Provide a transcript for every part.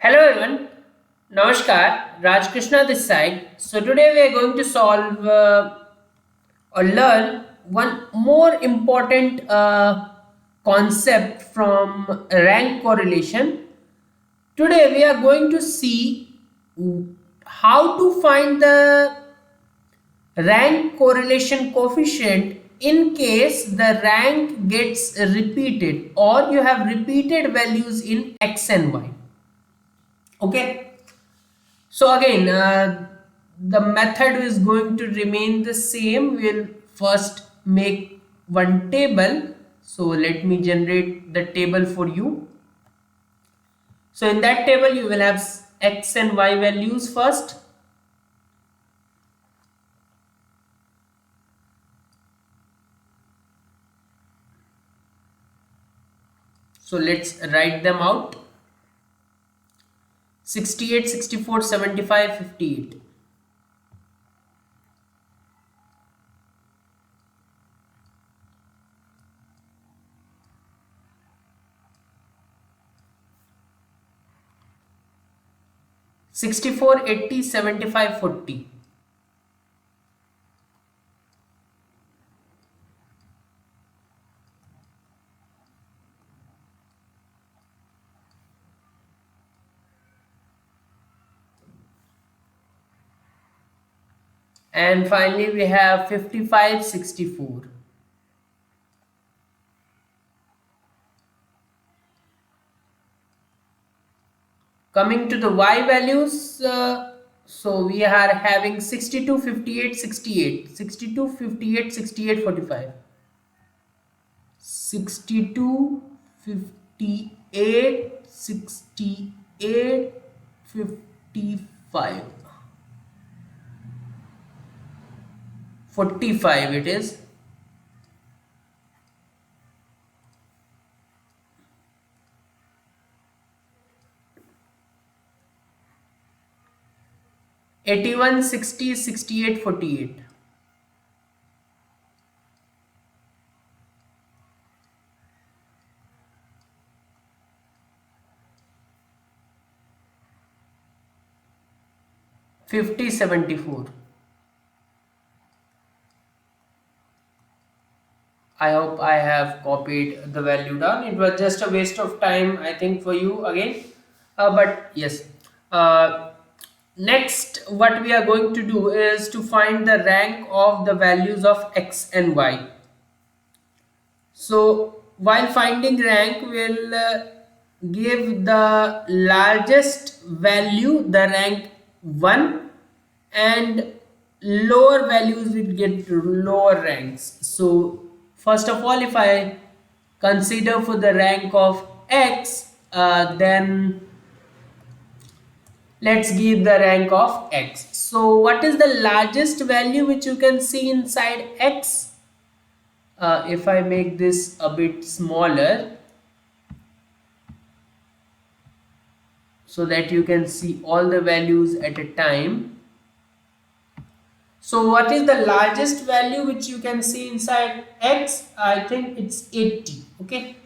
Hello everyone, Namaskar, Raj Krishna this side. So today we are going to solve or learn one more important concept from rank correlation. Today we are going to see how to find the rank correlation coefficient in case the rank gets repeated or you have repeated values in x and y. Okay. So again, the method is going to remain the same. We'll first make one table. So let me generate the table for you. So in that table, you will have x and y values first. So let's write them out. 68, 64, 75, 58. 64, 80, 75, 40. 40. And finally, we have 55, 64. Coming to the y values, so we are having 62, 58, 68, 62, 58, 68, 45, 62, 58, 68, 55, 45 it is. 81, 60, 68, 48. 50, 74. I hope I have copied the value down. It was just a waste of time, I think, for you again. But yes. Next, what we are going to do is to find the rank of the values of x and y. So, while finding rank, we'll give the largest value the rank 1, and lower values will get lower ranks. So, first of all, if I consider for the rank of x, then let's give the rank of x. So, what is the largest value which you can see inside x? If I make this a bit smaller so that you can see all the values at a time. So what is the largest value which you can see inside x? I think it's 80. Okay.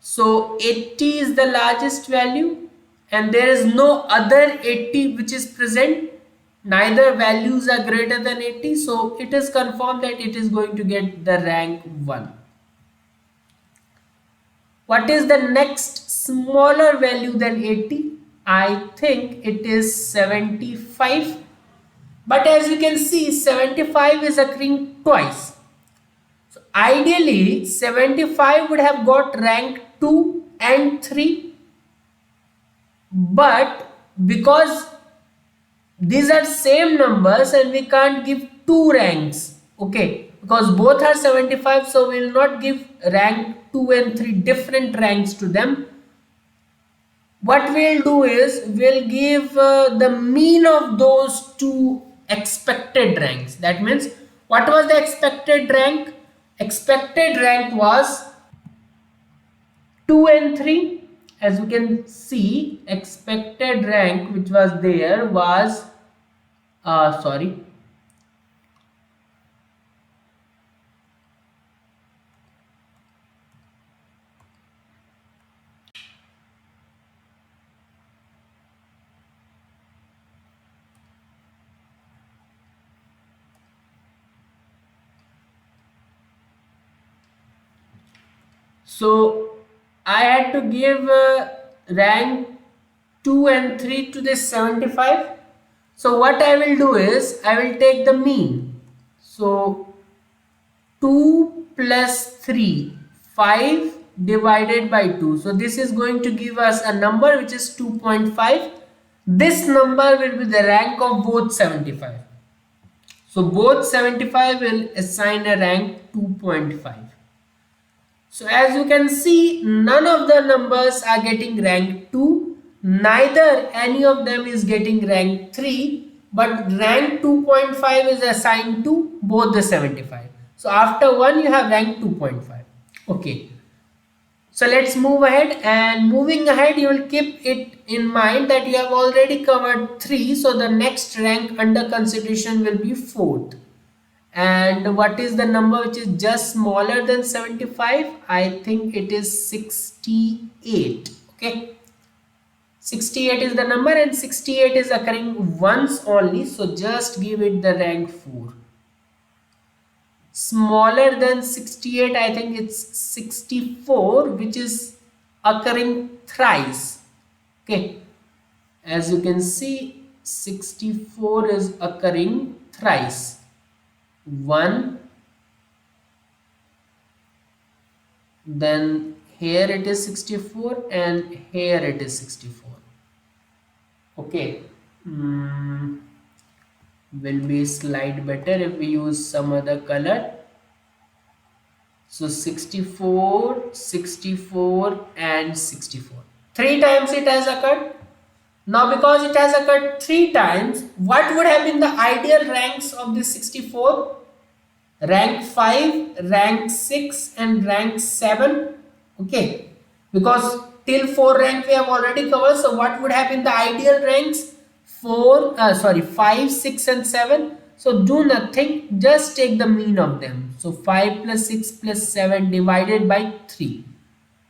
So 80 is the largest value and there is no other 80 which is present. Neither values are greater than 80. So it is confirmed that it is going to get the rank 1. What is the next smaller value than 80? I think it is 75. But as you can see, 75 is occurring twice. So ideally, 75 would have got rank 2 and 3. But because these are same numbers and we can't give two ranks, okay, because both are 75, so we will not give rank 2 and 3 different ranks to them. What we'll do is we'll give the mean of those two expected ranks. That means, what was the expected rank? Expected rank was 2 and 3. As you can see, expected rank which was there was sorry, So I had to give rank 2 and 3 to this 75. So what I will do is I will take the mean. So 2 plus 3, 5 divided by 2. So this is going to give us a number which is 2.5. This number will be the rank of both 75. So both 75 will assign a rank 2.5. So as you can see, none of the numbers are getting rank 2, neither any of them is getting rank 3, but rank 2.5 is assigned to both the 75. So after 1 you have rank 2.5. Okay. So let's move ahead, and moving ahead you will keep it in mind that you have already covered 3, so the next rank under consideration will be 4th. And what is the number which is just smaller than 75? I think it is 68. Okay, 68 is the number, and 68 is occurring once only, so just give it the rank 4. Smaller than 68, I think it's 64, which is occurring thrice. Okay, as you can see, 64 is occurring thrice. 1, then here it is 64, and here it is 64. Okay, will be slide better if we use some other color. So 64, 64 and 64, 3 times it has occurred. Now because it has occurred 3 times, what would have been the ideal ranks of this 64? Rank 5, rank 6 and rank 7. Okay, because till 4 rank we have already covered, so what would have been the ideal ranks? 5, 6 and 7. So do nothing, just take the mean of them. So 5 plus 6 plus 7 divided by 3.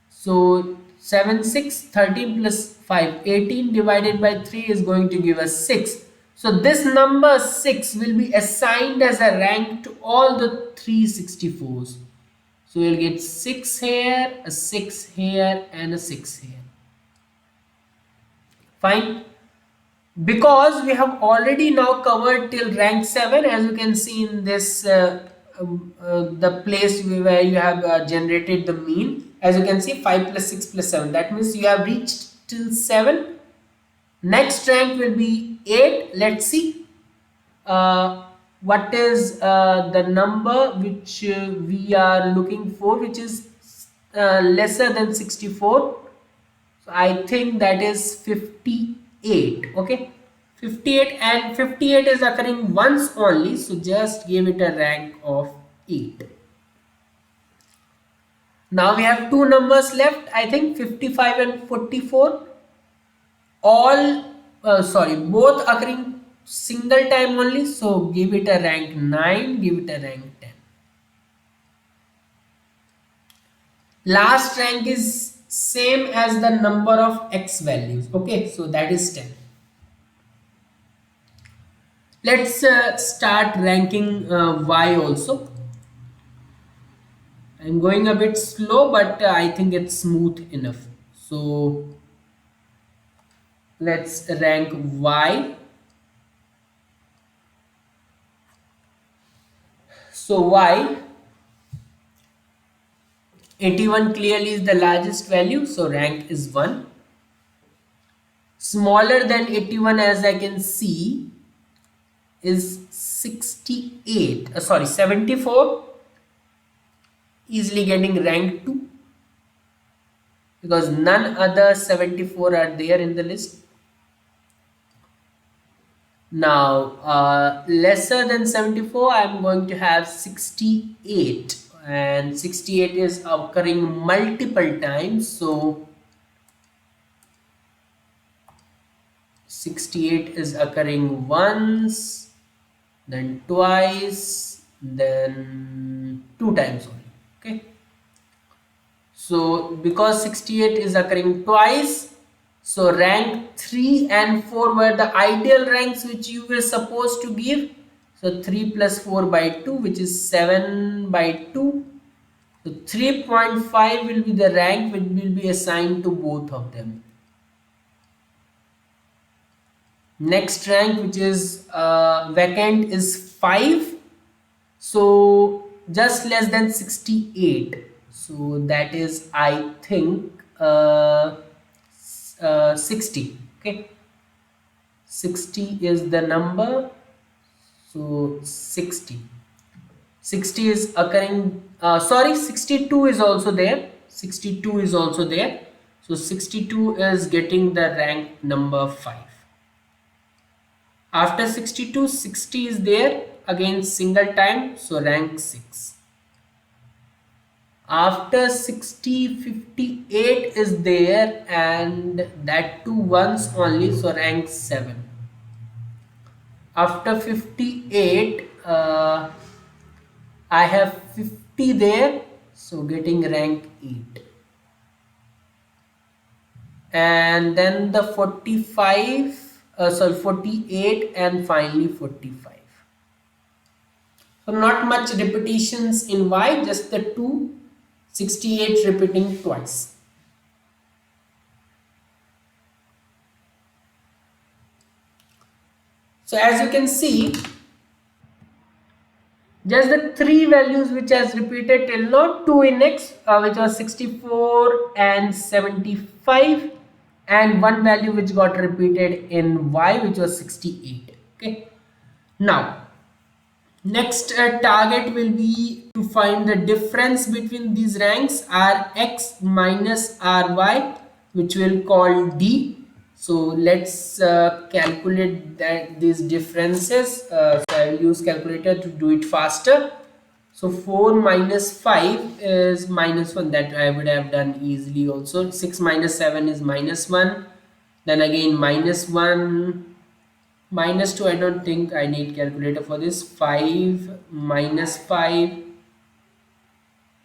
So 7, 6, 13 plus 5, 18 divided by 3 is going to give us 6. So this number 6 will be assigned as a rank to all the 364s. So you'll get 6 here, a 6 here and a 6 here. Fine. Because we have already now covered till rank 7, as you can see in this the place where you have generated the mean. As you can see, 5 plus 6 plus 7, that means you have reached till 7. Next rank will be 8. Let's see what is the number which we are looking for, which is lesser than 64. So I think that is 58. Okay, 58, and 58 is occurring once only, so just give it a rank of 8. Now we have 2 numbers left, I think 55 and 44. All both occurring single time only, so give it a rank 9, give it a rank 10. Last rank is same as the number of x values. Okay, so that is 10. Let's start ranking y also. I'm going a bit slow, but I think it's smooth enough. So let's rank y. So y, 81 clearly is the largest value, so rank is 1. Smaller than 81, as I can see, is 74, easily getting rank 2, because none other 74 are there in the list. Now lesser than 74, I am going to have 68, and 68 is occurring multiple times, so 68 is occurring once, then twice, then 2 times only. Okay, so because 68 is occurring twice, so rank 3 and 4 were the ideal ranks which you were supposed to give. So 3 plus 4 by 2, which is 7 by 2. So 3.5 will be the rank which will be assigned to both of them. Next rank which is vacant is 5. So just less than 68. So that is, I think, 60. Okay. 60 is the number. So 60. 60 is occurring, sorry, 62 is also there. 62 is also there. So 62 is getting the rank number 5. After 62, 60 is there again single time, so rank 6. After 60, 58 is there, and that too once only, so rank 7. After 58, I have 50 there, so getting rank 8. And then the 45, sorry, 48, and finally 45. So not much repetitions in Y, just the two, 68 repeating twice. So as you can see, just the three values which has repeated till now, 2 in X, which was 64 and 75, and one value which got repeated in Y, which was 68. Okay. Now, next target will be to find the difference between these ranks Rx minus Ry, which we'll call D. So let's calculate that these differences. So I will use calculator to do it faster. So 4 minus 5 is minus 1, that I would have done easily also. 6 minus 7 is minus 1. Then again minus 1. Minus 2, I don't think I need calculator for this. 5 minus 5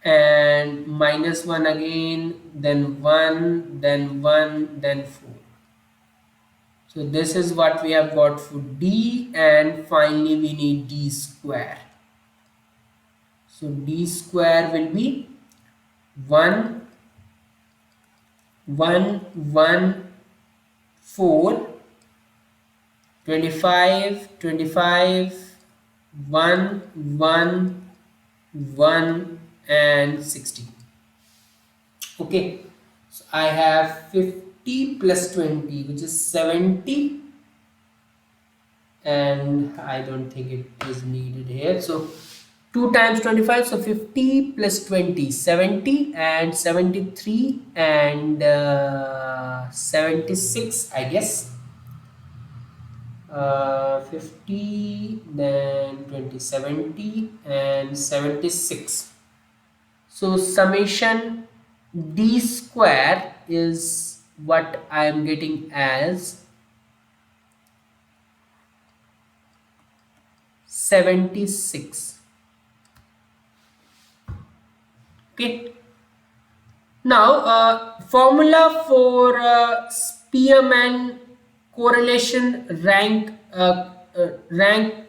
and minus 1 again, then 1, then 1, then 4. So this is what we have got for D, and finally we need D square. So D square will be 1, 1, 1, 4, 25, 25, 1, 1, 1, and 60. Okay, so I have 50 plus 20, which is 70, and I don't think it is needed here. So 2 times 25, so 50 plus 20, 70, and 73, and 76, I guess. 50, then 20, 70, and 76. So summation D square is what I am getting as 76. Okay. Now formula for Spearman correlation rank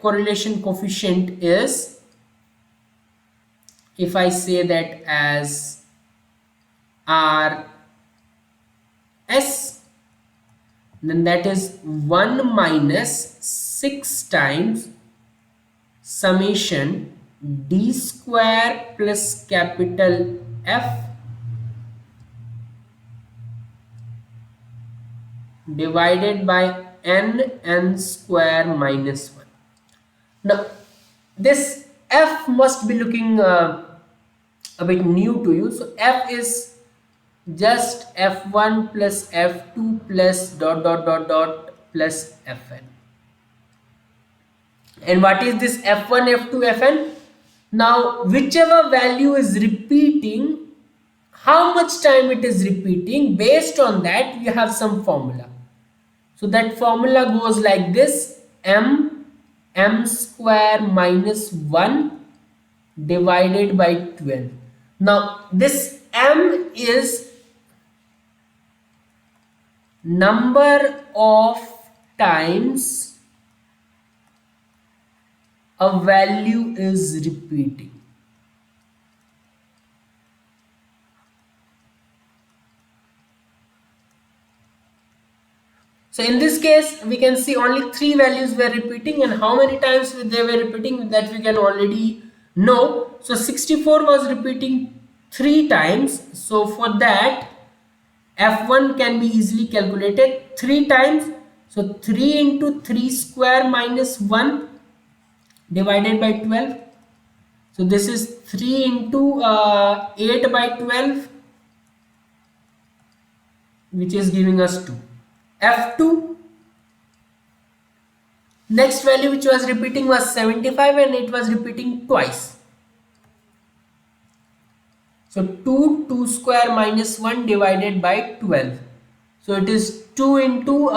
correlation coefficient is, if I say that as R S, then that is 1 minus 6 times summation D square plus capital F divided by n square minus 1. Now this F must be looking a bit new to you. So F is just F1 plus F2 plus dot dot dot dot plus Fn. And what is this F1, F2, Fn? Now whichever value is repeating, how much time it is repeating, based on that you have some formula. So that formula goes like this: m square minus 1 divided by 12. Now this m is number of times a value is repeating. So in this case, we can see only three values were repeating, and how many times they were repeating, that we can already know. So 64 was repeating three times. So for that, F1 can be easily calculated three times. So 3 into 3 square minus 1 divided by 12. So this is 3 into 8 by 12, which is giving us 2. F2, next value which was repeating was 75, and it was repeating twice. So 2 square minus 1 divided by 12. So it is 2 into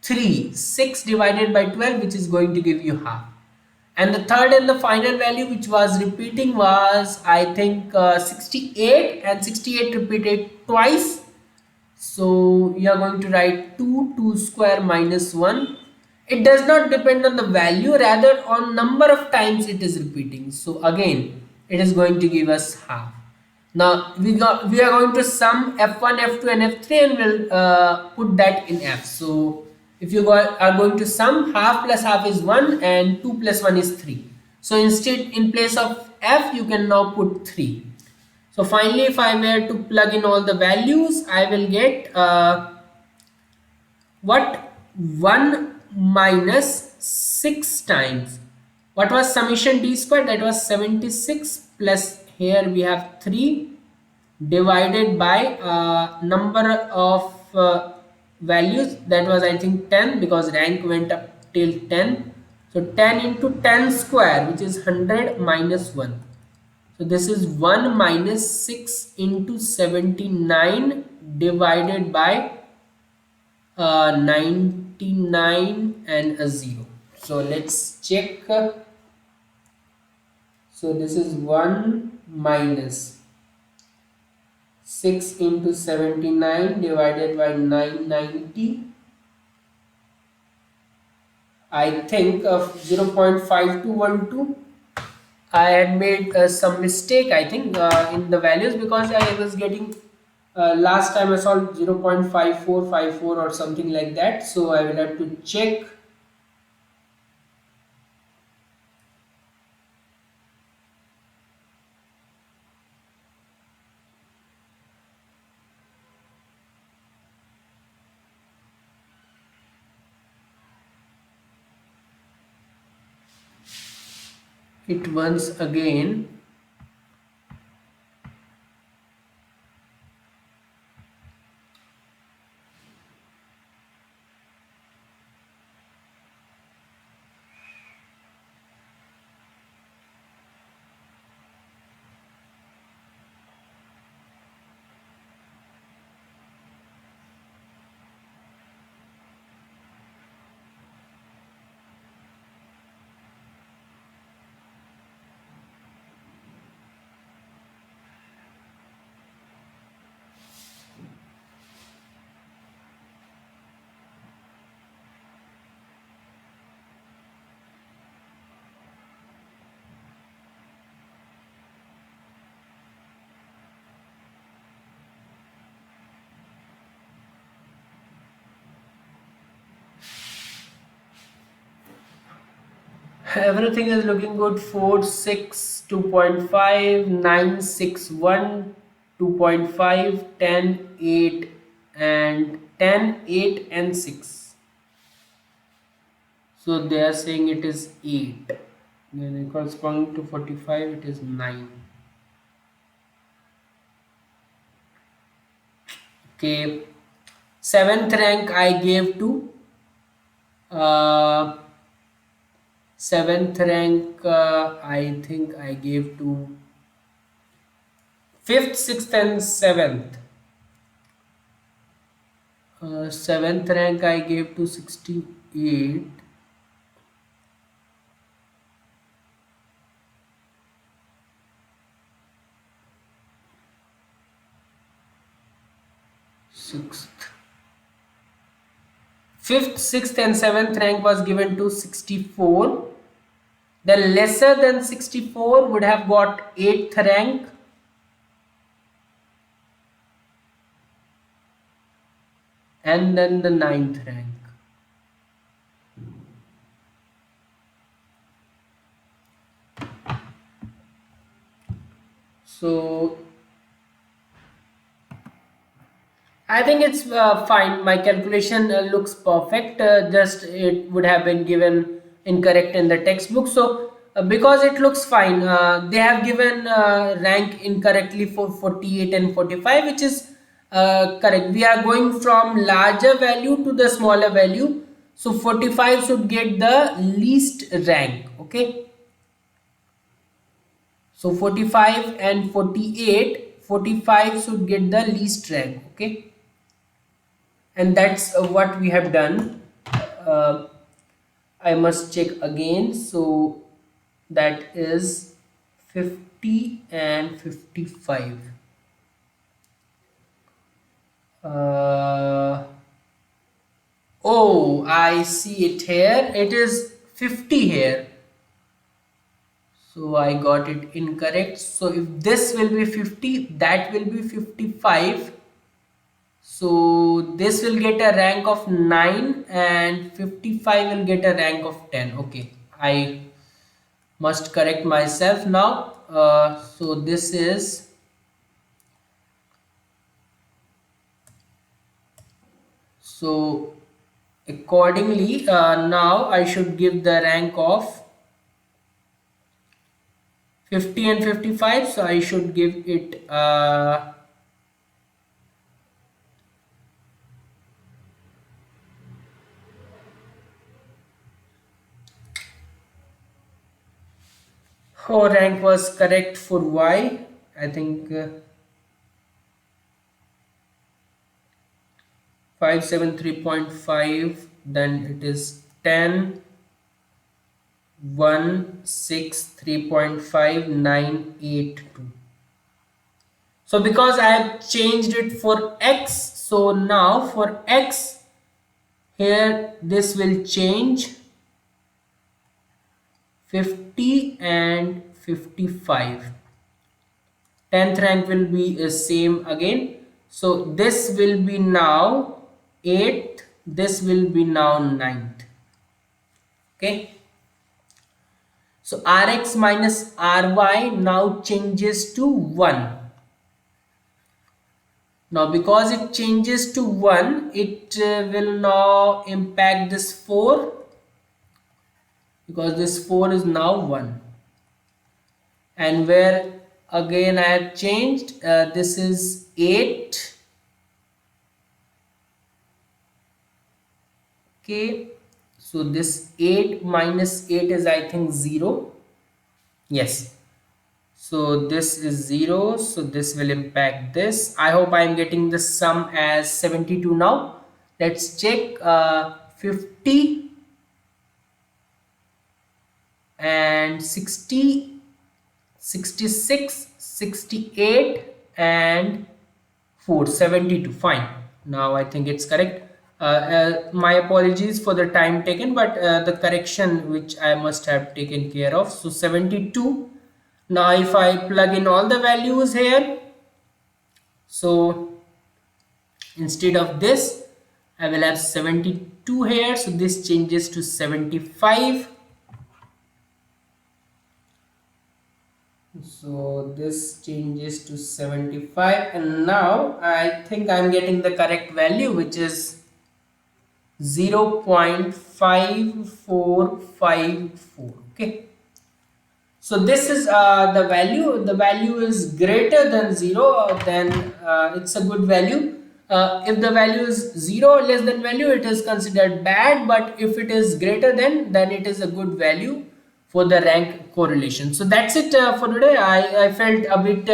3, 6 divided by 12, which is going to give you half. And the third and the final value which was repeating was, I think, 68, and 68 repeated twice. So you are going to write 2 square minus 1. It does not depend on the value, rather on number of times it is repeating. So again, it is going to give us half. Now we are going to sum f1, f2 and f3, and we'll put that in f. So if you are going to sum, half plus half is 1 and 2 plus 1 is 3. So instead, in place of f, you can now put 3. So finally, if I were to plug in all the values, I will get what 1 minus 6 times. What was summation d square? That was 76, plus here we have 3 divided by number of values, that was I think 10, because rank went up till 10. So 10 into 10 square, which is 100, minus 1. So this is 1 minus 6 into 79 divided by 99 and a 0. So let's check. So this is 1 minus 6 into 79 divided by 990. I think of 0.5212. I had made some mistake, I think, in the values, because I was getting last time I saw 0.5454 or something like that. So I will have to check. It once again. Everything is looking good. 4, 6, 2.5, 9, 6, 1, 2.5, 10, 8, and 10, 8, and 6. So they are saying it is 8. Then corresponding to 45, it is 9. Okay. 7th rank I gave to 7th rank, I think I gave to 5th, 6th and 7th. 7th rank I gave to 68. Sixth, 5th, 6th and 7th rank was given to 64. The lesser than 64 would have got 8th rank. and then the ninth rank. So I think it's fine. My calculation looks perfect. Just it would have been given incorrect in the textbook. So because it looks fine, they have given rank incorrectly for 48 and 45, which is correct. We are going from larger value to the smaller value. So 45 should get the least rank. Okay. So 45 and 48, 45 should get the least rank. Okay, and that's what we have done. uh, I must check again. So that is 50 and 55. Oh, I see it here. It is 50 here. So I got it incorrect. So if this will be 50, that will be 55. So this will get a rank of 9 and 55 will get a rank of 10. Okay, I must correct myself now. So this is, so accordingly now I should give the rank of 50 and 55. So I should give it oh, rank was correct for Y. I think 573.5, then it is 10, 163.5982. So because I have changed it for X, so now for X here this will change 50 and 55. 10th rank will be same again. So this will be now 8th, this will be now 9th. Okay. So Rx minus Ry now changes to 1. Now because it changes to 1, it will now impact this 4, because this 4 is now 1. And where again I have changed, this is 8. Okay, so this 8 minus 8 is, I think, 0. Yes, so this is 0, so this will impact this. I hope I am getting the sum as 72 now. Let's check. 50 and 60, 66, 68 and 4, 72. Fine, now I think it's correct. My apologies for the time taken, but the correction which I must have taken care of. So 72. Now if I plug in all the values here, so instead of this I will have 72 here, so this changes to 75. So this changes to 75, and now I think I'm getting the correct value, which is 0.5454. Okay, so this is the value. The value is greater than 0, then it's a good value. If the value is 0 or less than value, it is considered bad, but if it is greater than, then it is a good value for the rank correlation. So that's it for today. I felt a bit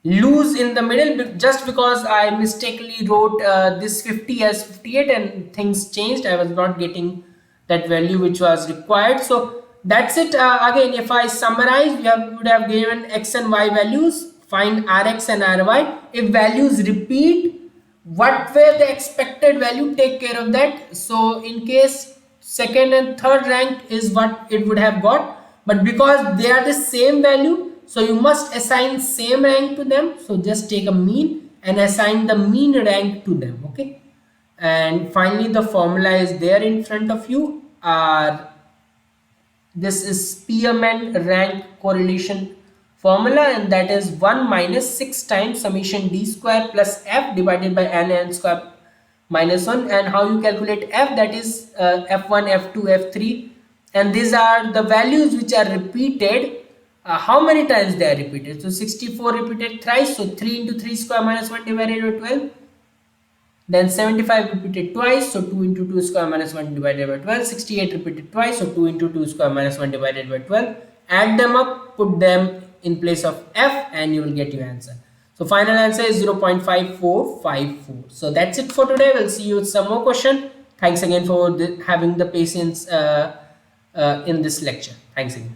loose in the middle, just because I mistakenly wrote this 50 as 58 and things changed. I was not getting that value which was required. So that's it. Again, if I summarize, would have given X and Y values, find Rx and Ry. If values repeat, what were the expected value, take care of that. So in case second and third rank is what it would have got, but because they are the same value, so you must assign same rank to them. So just take a mean and assign the mean rank to them. Okay, and finally the formula is there in front of you. This is Spearman rank correlation formula, and that is 1 minus 6 times summation d square plus f divided by n square minus 1. And how you calculate f, that is f1, f2, f3, and these are the values which are repeated. How many times they are repeated? So 64 repeated thrice, so 3 into 3 square minus 1 divided by 12. Then 75 repeated twice, so 2 into 2 square minus 1 divided by 12. 68 repeated twice, so 2 into 2 square minus 1 divided by 12. Add them up, put them in place of f, and you will get your answer. So final answer is 0.5454. So that's it for today. We'll see you with some more question. Thanks again for having the patience in this lecture. Thanks again.